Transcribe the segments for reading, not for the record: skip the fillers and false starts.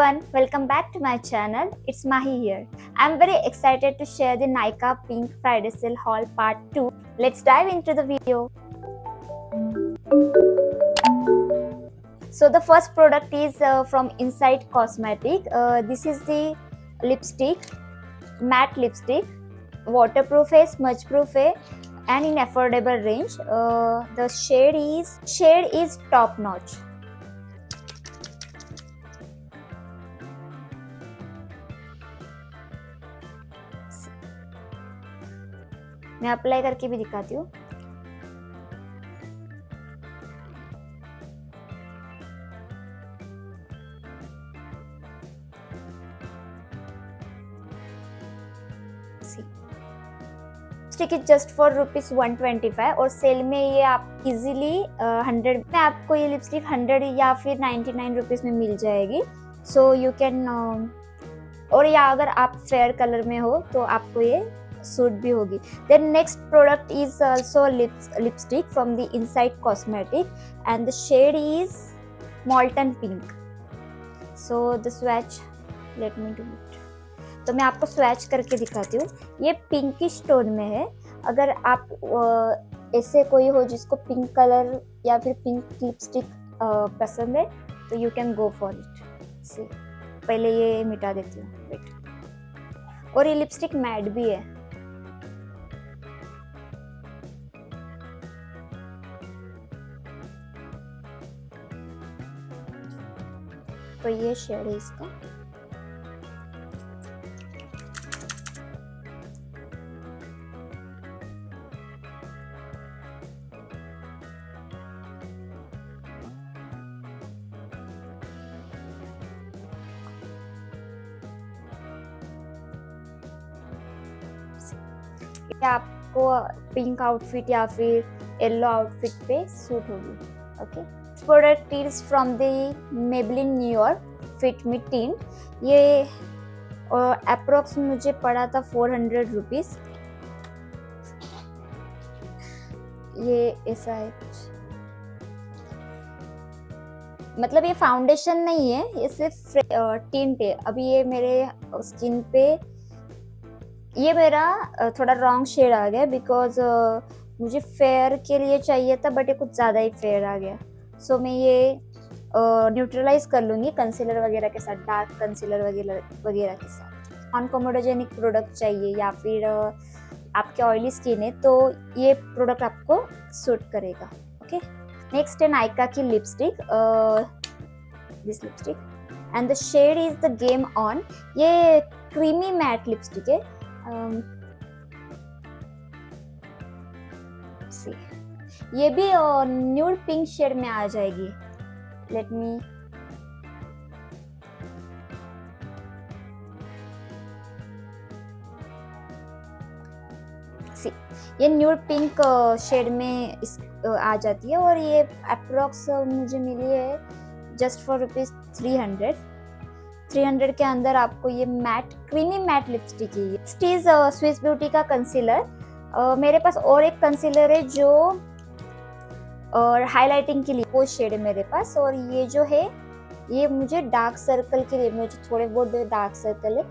everyone, welcome back to my channel. It's Mahi here. I'm very excited to share the Nykaa Pink Friday Sale haul part 2. Let's dive into the video. So the first product is from Insight Cosmetic. This is the lipstick, matte lipstick, waterproof है, smudge proof है, and in affordable range. The shade is top notch. मैं apply करके भी दिखाती हूँ. Stick is just for ₹125 और cell में ये आप इजीली 100 में आपको ये लिपस्टिक 100 या फिर 99 रुपीज में मिल जाएगी. सो यू कैन और या अगर आप फेयर कलर में हो तो आपको ये सूट भी होगी. Then next product is also lipstick from the insight cosmetic and the shade is molten pink. So the swatch, let me do it. तो मैं आपको स्वैच करके दिखाती हूँ. ये पिंकिश टोन में है. अगर आप ऐसे कोई हो जिसको पिंक कलर या फिर पिंक लिपस्टिक पसंद है तो you can go for it. See, पहले ये मिटा देती हूँ. वेट. और ये लिपस्टिक मैट भी है. तो ये शेड है इसका. आपको पिंक आउटफिट या फिर येलो आउटफिट पे सूट होगी. Okay. Product is from the Maybelline new York fit me tin. ये अप्रोक्स मुझे पड़ा था 400 रुपीज. ये ऐसा है कुछ, मतलब ये फाउंडेशन नहीं है, ये सिर्फ टिंट है. अभी ये मेरे स्किन पे ये मेरा थोड़ा रॉन्ग शेड आ गया बिकॉज मुझे फेयर के लिए चाहिए था बट ये कुछ ज़्यादा ही फेयर आ गया. सो मैं ये न्यूट्रलाइज कर लूँगी कंसीलर वगैरह के साथ, डार्क कंसीलर वगैरह के साथ. नॉन कमोडोजेनिक प्रोडक्ट चाहिए या फिर आपके ऑयली स्किन है तो ये प्रोडक्ट आपको सूट करेगा. ओके. नेक्स्ट है नायका की lipstick, this lipstick and the shade is the game on. ये क्रीमी मैट लिपस्टिक है. See. ये भी न्यूड पिंक शेड में आ जाएगी. लेट मी सी. ये न्यूड पिंक शेड में आ जाती है और ये अप्रोक्स मुझे मिली है जस्ट फॉर ₹300. 300 के अंदर आपको ये मैट क्रीमी मैट लिपस्टिक है. नेक्स्ट इज स्विस ब्यूटी का कंसीलर. मेरे पास और एक कंसीलर है जो और हाइलाइटिंग के लिए वो शेड है मेरे पास. और ये जो है ये मुझे डार्क सर्कल के लिए, मुझे थोड़े बहुत डार्क सर्कल है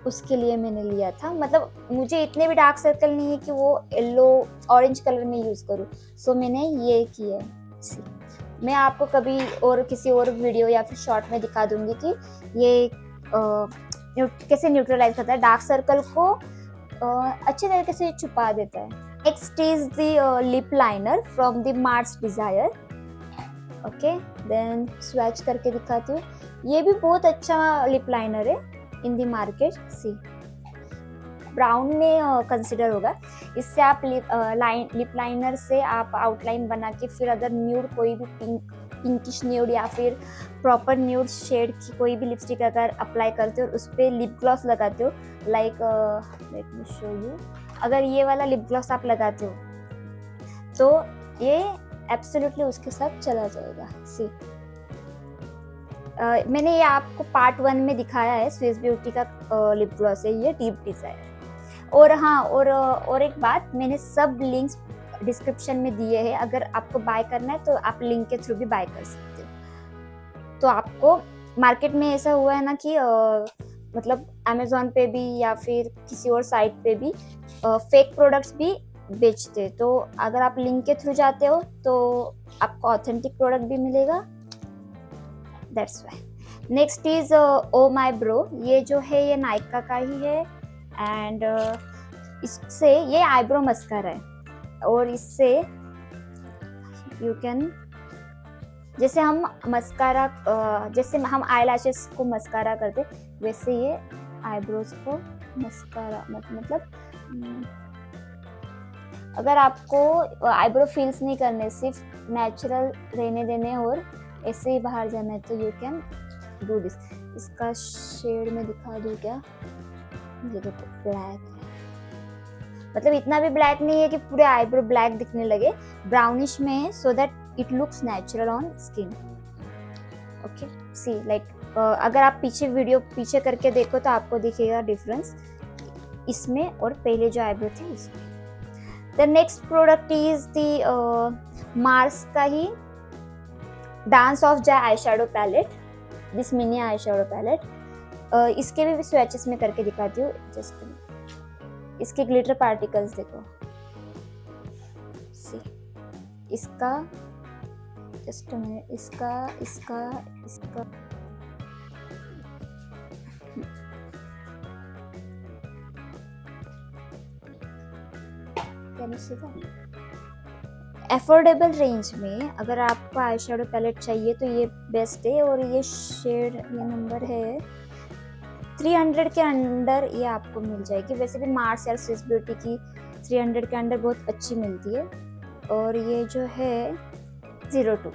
उसके लिए मैंने लिया था. मतलब मुझे इतने भी डार्क सर्कल नहीं है कि वो येलो ऑरेंज कलर में यूज करूँ. सो मैंने ये किया है. मैं आपको कभी और किसी और वीडियो या फिर शॉर्ट में दिखा दूंगी कि ये कैसे न्यूट्रलाइज करता है, डार्क सर्कल को अच्छे तरीके से छुपा देता है. Next is the lip liner from the Mars desire. Okay. Then swatch करके दिखाती हूँ. ये भी बहुत अच्छा लिप लाइनर है in the market. See, brown में कंसिडर होगा. इससे आप लिप लाइनर से आप आउटलाइन बना के फिर अगर न्यूड कोई भी पिंकिश न्यूड या फिर प्रॉपर न्यूड शेड की कोई भी लिपस्टिक अगर अप्लाई करते हो और उस पर लिप ग्लॉस लगाते हो, like let me show you. अगर ये वाला लिप ग्लॉस आप लगाते हो तो ये एब्सोल्युटली उसके साथ चला जाएगा. सी, मैंने ये आपको पार्ट 1 में दिखाया है. स्विस ब्यूटी का लिप ग्लॉस है ये, डीप डिजायर. और हाँ, और एक बात, मैंने सब लिंक्स डिस्क्रिप्शन में दिए हैं. अगर आपको बाय करना है तो आप लिंक के थ्रू भी बाय कर सकते हो. तो आपको मार्केट में ऐसा हुआ है ना कि मतलब अमेजोन पे भी या फिर किसी और साइट पे भी फेक प्रोडक्ट्स भी बेचते, तो अगर आप लिंक के थ्रू जाते हो तो आपको ऑथेंटिक प्रोडक्ट भी मिलेगा, that's why. Next is oh my brow, ये जो है ये नायका का ही है एंड इससे ये आईब्रो मस्कारा है और इससे यू कैन, जैसे हम मस्कारा जैसे हम आई लैशेस को मस्कारा करते वैसे ये आईब्रोज को मस्कारा मतलब अगर आपको आईब्रो फील्स नहीं करने, सिर्फ नेचुरल रहने देने और ऐसे ही बाहर जाना है तो यू कैन डू दिस। इसका शेड में दिखा दूँ क्या, ये देखो ब्लैक है, मतलब इतना भी ब्लैक नहीं है कि पूरे आईब्रो ब्लैक दिखने लगे, ब्राउनिश में है, so that it looks natural on skin. Okay see like अगर आप पीछे वीडियो पीछे करके देखो तो आपको दिखेगा डिफरेंस इसमें और पहले जो आईब्रो थे इसमें। The next product is the Mars का ही dance of joy eye shadow palette, this mini eye shadow palette. इसके भी स्वैचेस में करके दिखाती हूँ, जस्ट इसके ग्लिटर पार्टिकल्स देखो, सी इसका जस्ट मिनट, इसका इसका इसका अफोर्डेबल रेंज में अगर आपको आई शेडो पैलेट चाहिए तो ये बेस्ट है और ये शेड, ये नंबर है 300 के अंदर ये आपको मिल जाएगी। वैसे भी मार्स या स्विस ब्यूटी की 300 के अंदर बहुत अच्छी मिलती है और ये जो है 02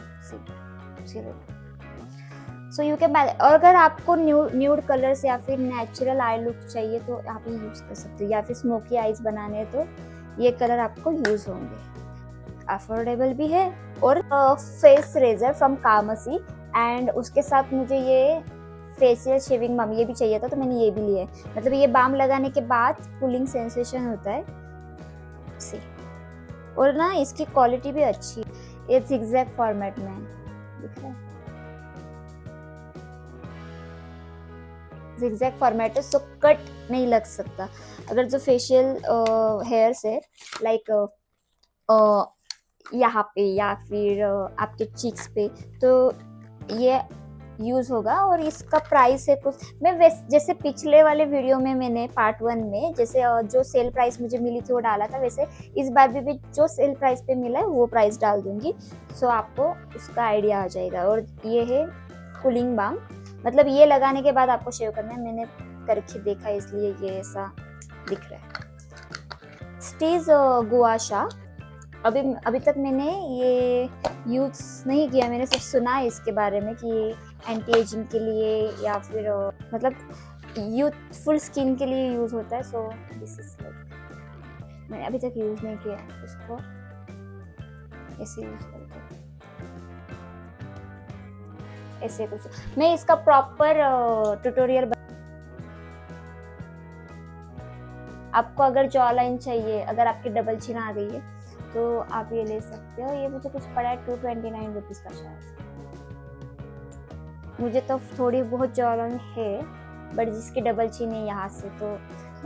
सो यू कैन। और अगर आपको न्यूड कलर्स या फिर नेचुरल आई लुक चाहिए तो आप ये यूज़ कर सकते हो, या फिर स्मोकी आईज बनाने हैं तो ये कलर आपको यूज़ होंगे, अफोर्डेबल भी है। और फेस रेजर फ्रॉम कामसी एंड उसके साथ मुझे ये फेशियल शेविंग बाम ये भी चाहिए था तो मैंने ये भी लिया है। मतलब ये बाम लगाने के बाद कूलिंग सेंसेशन होता है सी, और ना इसकी क्वालिटी भी अच्छी है, ये zigzag फॉर्मेट में दिख रहा है, zigzag फॉर्मेट है सो कट नहीं लग सकता। अगर जो फेशियल हेयर्स है लाइक यहाँ पे या फिर आपके चीक्स पे तो ये यूज होगा। और इसका प्राइस है कुछ, मैं जैसे पिछले वाले वीडियो में मैंने पार्ट 1 में जैसे जो सेल प्राइस मुझे मिली थी वो डाला था, वैसे इस बार भी जो सेल प्राइस पे मिला है वो प्राइस डाल दूंगी, सो आपको उसका आइडिया आ जाएगा। और ये है कूलिंग बाम, मतलब ये लगाने के बाद आपको शेव करना है, मैंने करके देखा इसलिए ये ऐसा दिख रहा है। स्टीज गुआशा, अभी तक मैंने ये यूज नहीं किया, मैंने सिर्फ सुना है इसके बारे में कि ये एंटी एजिंग के लिए या फिर मतलब यूथफुल स्किन के लिए यूज होता है, सो दिस इज लाइक मैंने अभी तक यूज नहीं किया, इसको ऐसे यूज करते हैं ऐसे कुछ। मैं इसका प्रॉपर ट्यूटोरियल आपको अगर जॉ लाइन चाहिए, अगर आपकी डबल चिन आ गई है तो आप ये ले सकते हो। ये मुझे कुछ पड़ा है 229 रुपीज़ का शायद, मुझे तो थोड़ी बहुत जॉ लाइन है, बट जिसकी डबल चिन है यहाँ से तो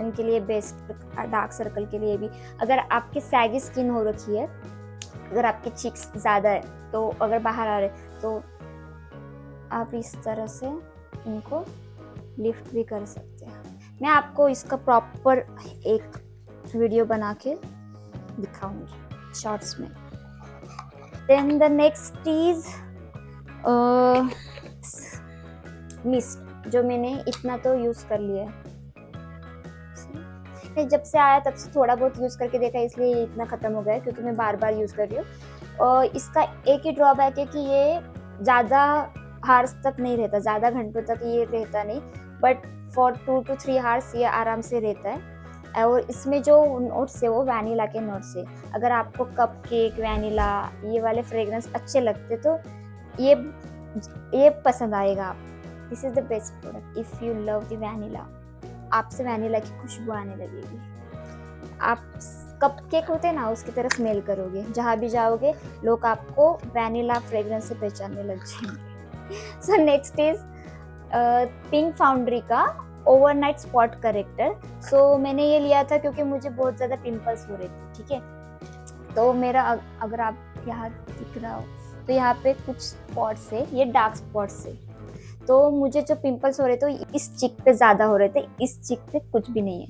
उनके लिए बेस्ट, डार्क सर्कल के लिए भी। अगर आपकी सैगी स्किन हो रखी है, अगर आपके चिक्स ज़्यादा है तो अगर बाहर आ रहे तो आप इस तरह से इनको लिफ्ट भी कर सकते हैं। मैं आपको इसका प्रॉपर एक वीडियो बना के दिखाऊंगी शॉर्ट्स में। Then the next is mist, जो मैंने इतना तो यूज़ कर लिया है, जब से आया तब से थोड़ा बहुत यूज़ करके देखा, इसलिए ये इतना ख़त्म हो गया है क्योंकि मैं बार बार यूज़ कर रही हूँ। और इसका एक ही ड्रॉबैक है कि ये ज़्यादा हार्स तक नहीं रहता, ज़्यादा घंटों तक ये रहता नहीं, बट फॉर 2 to 3 आवर्स ये आराम से रहता है। और इसमें जो नोट्स है वो वैनिला के नोट्स है। अगर आपको कप केक, वैनिला ये वाले फ्रेग्रेंस अच्छे लगते तो ये पसंद आएगा आप। This is the best product if you love the vanilla, आपसे वैनिला की खुशबू आने लगेगी। आप कप केक होते हैं ना, उसकी तरह स्मेल करोगे, जहाँ भी जाओगे लोग आपको वैनिला फ्रेग्रेंस से पहचानने लग जाएंगे। So next is pink foundry का ओवरनाइट स्पॉट करेक्टर। सो मैंने ये लिया था क्योंकि मुझे बहुत ज़्यादा पिंपल्स हो रहे थे, ठीक है। तो मेरा अगर आप यहाँ दिख रहा हो तो यहाँ पे कुछ स्पॉट्स है, ये डार्क स्पॉट्स है। तो मुझे जो पिंपल्स हो रहे थे इस चिक पे ज़्यादा हो रहे थे, इस चिक पे कुछ भी नहीं है,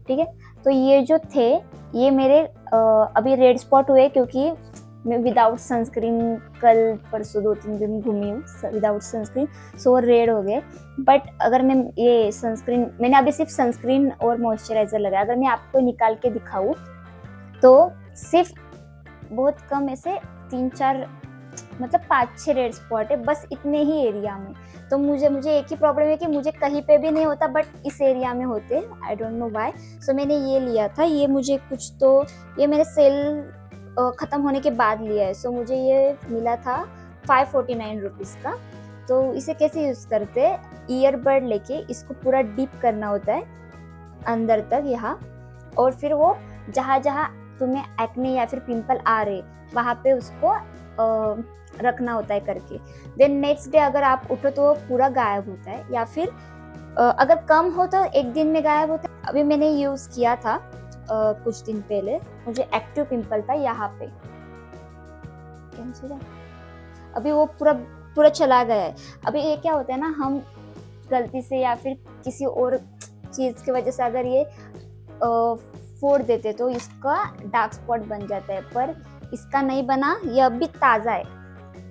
ठीक है। तो ये जो थे ये मेरे अभी रेड स्पॉट हुए क्योंकि मैं विदाउट सनस्क्रीन कल परसों 2-3 दिन घूमी हूँ विदाउट सनस्क्रीन, सो रेड हो गए। बट अगर मैं ये सनस्क्रीन, मैंने अभी सिर्फ सनस्क्रीन और मॉइस्चराइजर लगाया, अगर मैं आपको निकाल के दिखाऊँ तो सिर्फ बहुत कम ऐसे 3-4 मतलब 5-6 रेड स्पॉट है बस इतने ही एरिया में। तो मुझे एक ही प्रॉब्लम है कि मुझे कहीं पे भी नहीं होता बट इस एरिया में होते, आई डोंट नो व्हाई। सो मैंने ये लिया था, ये मुझे कुछ तो ये मेरे सेल ख़त्म होने के बाद लिया है। सो मुझे ये मिला था 549 रुपीज़ का। तो इसे कैसे यूज़ करते, ईयरबड लेके इसको पूरा डीप करना होता है अंदर तक यहाँ, और फिर वो जहाँ जहाँ तुम्हें एक्ने या फिर पिंपल आ रहे वहाँ पे उसको रखना होता है करके। देन नेक्स्ट डे अगर आप उठो तो वो पूरा गायब होता है, या फिर अगर कम हो तो एक दिन में गायब होता है। अभी मैंने यूज़ किया था कुछ दिन पहले, मुझे एक्टिव पिंपल था यहाँ पे, अभी वो पूरा चला गया है। अभी ये क्या होता है ना, हम गलती से या फिर किसी और चीज़ की वजह से अगर ये फोड़ देते तो इसका डार्क स्पॉट बन जाता है, पर इसका नहीं बना, ये अभी ताज़ा है,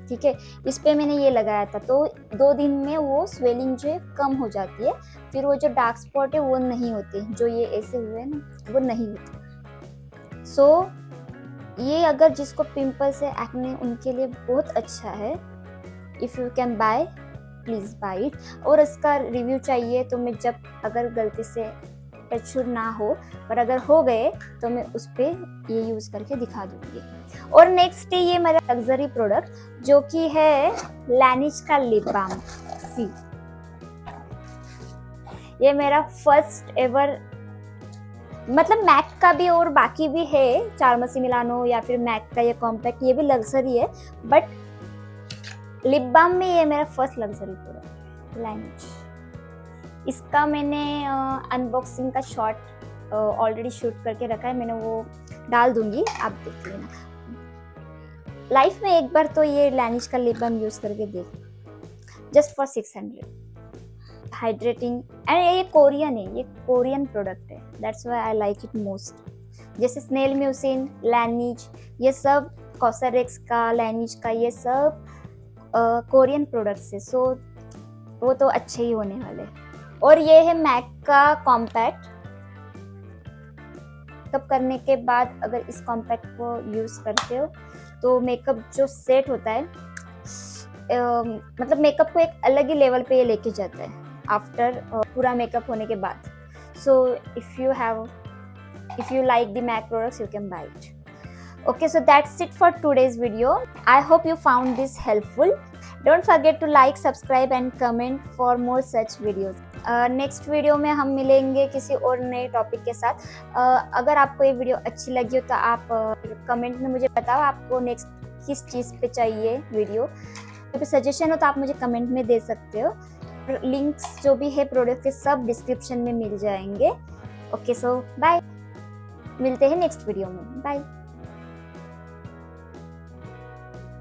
ठीक है। इस पे मैंने ये लगाया था तो 2 दिन में वो स्वेलिंग जो है कम हो जाती है, फिर वो जो डार्क स्पॉट है वो नहीं होते, जो ये ऐसे हुए हैं ना वो नहीं होते। सो ये अगर जिसको पिंपल्स है एक्ने उनके लिए बहुत अच्छा है। If you can buy please buy it. और इसका रिव्यू चाहिए तो मैं जब अगर गलती से टचवुड ना हो पर अगर हो गए तो मैं उस पर ये यूज़ करके दिखा दूँगी। और नेक्स्ट है ये मेरा लग्जरी प्रोडक्ट जो कि है लैनिश का लिप बाम सी। ये मेरा फर्स्ट एवर, मतलब मैक का भी और बाकी भी है, चारमसी मिलानो या फिर मैक का ये कॉम्पैक्ट, ये भी लग्जरी है, बट लिप बाम में ये मेरा फर्स्ट लग्जरी प्रोडक्ट लैनिश। इसका मैंने अनबॉक्सिंग का शॉट ऑलरेडी शूट करके रखा है, मैंने वो डाल दूंगी, आप देख लेना। लाइफ में एक बार तो ये लैनिश का लिप बाम यूज़ करके देख, जस्ट फॉर 600, हाइड्रेटिंग। एंड ये कोरियन है, ये कोरियन प्रोडक्ट है, that's why I like it most. जैसे स्नेल म्यूसिन, लैनिश, ये सब कॉसरेक्स का, लैनिश का, ये सब कोरियन प्रोडक्ट्स है, सो वो तो अच्छे ही होने वाले। और ये है मैक का कॉम्पैक्ट। मेकअप करने के बाद अगर इस कॉम्पैक्ट को यूज़ करते हो तो मेकअप जो सेट होता है, मतलब मेकअप को एक अलग ही लेवल पे ये लेके जाता है आफ्टर पूरा मेकअप होने के बाद। So if you like the MAC products you can buy it. Okay, so that's it for today's video. I hope you found this helpful. Don't forget to like, subscribe and comment for more such videos. Next video में हम मिलेंगे किसी और नए topic के साथ। अगर आपको ये वीडियो अच्छी लगी हो तो आप कमेंट में मुझे बताओ आपको नेक्स्ट किस चीज़ पे चाहिए वीडियो। कोई सजेशन हो तो आप मुझे कमेंट में दे सकते हो। लिंक्स जो भी है प्रोडक्ट के सब डिस्क्रिप्शन में मिल जाएंगे। ओके, सो बाय, मिलते हैं नेक्स्ट वीडियो में, बाय।